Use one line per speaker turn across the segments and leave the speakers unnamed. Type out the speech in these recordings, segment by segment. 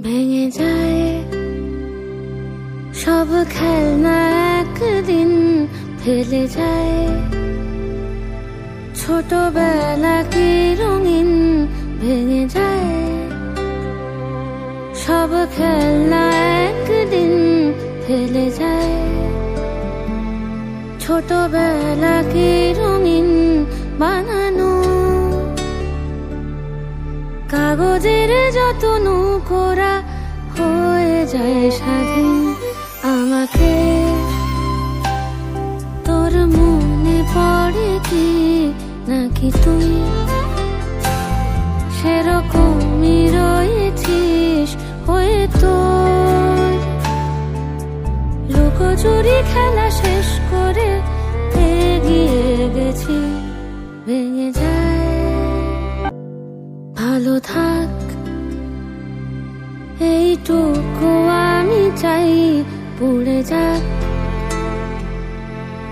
ভেঙে যায় সব খেলনা, একদিন ফেলে যায় ছোটবেলা কি রঙিন। ভেঙে যায় সব খেলনা, একদিন ফেলে যায় ছোটবেলা কি রঙিন বানানো। কাগজের যত নৌকোরা হয়ে যায় স্বাধীন। আমাকে তোর মনে পড়ে কি নাকি তুই সেরকমই রয়েছিস হয়ে তোর। লুকোচুরি খেলা শেষ করে এগিয়ে গেছি। ভেঙে যায় ভালো থাক এইটুকু আমি চাই। পড়ে যাক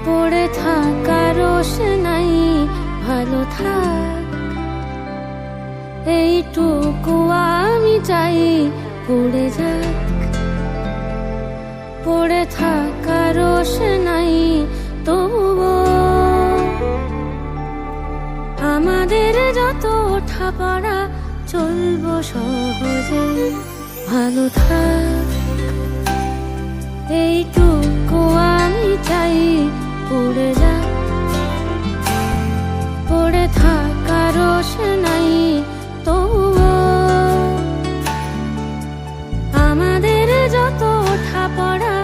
পড়ে থাকার রোষ নাই। ভালো থাক এইটুকু আমি চাই। পড়ে যাক পড়ে থাকার রোষ নাই। তবুও আমাদের যত ওঠা পড়া চলবো সহজে। ভালো থাক এইটুকু আমি চাই। পড়ে যাক পড়ে থাকার রোষ নাই। তবুও আমাদের যত ওঠা পড়া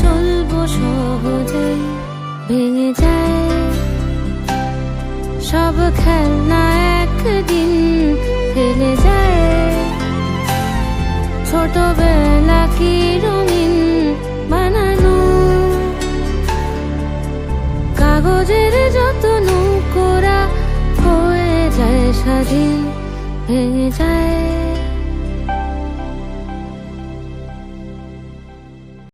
চলবো সহজে। ভেঙে যায় সব খেলনা, একদিন ফেলে যায় ছোটবেলা কি রঙিন বানানো। কাগজের যত নৌকোরা হয়ে যায় স্বাধীন। ভেঙে যায়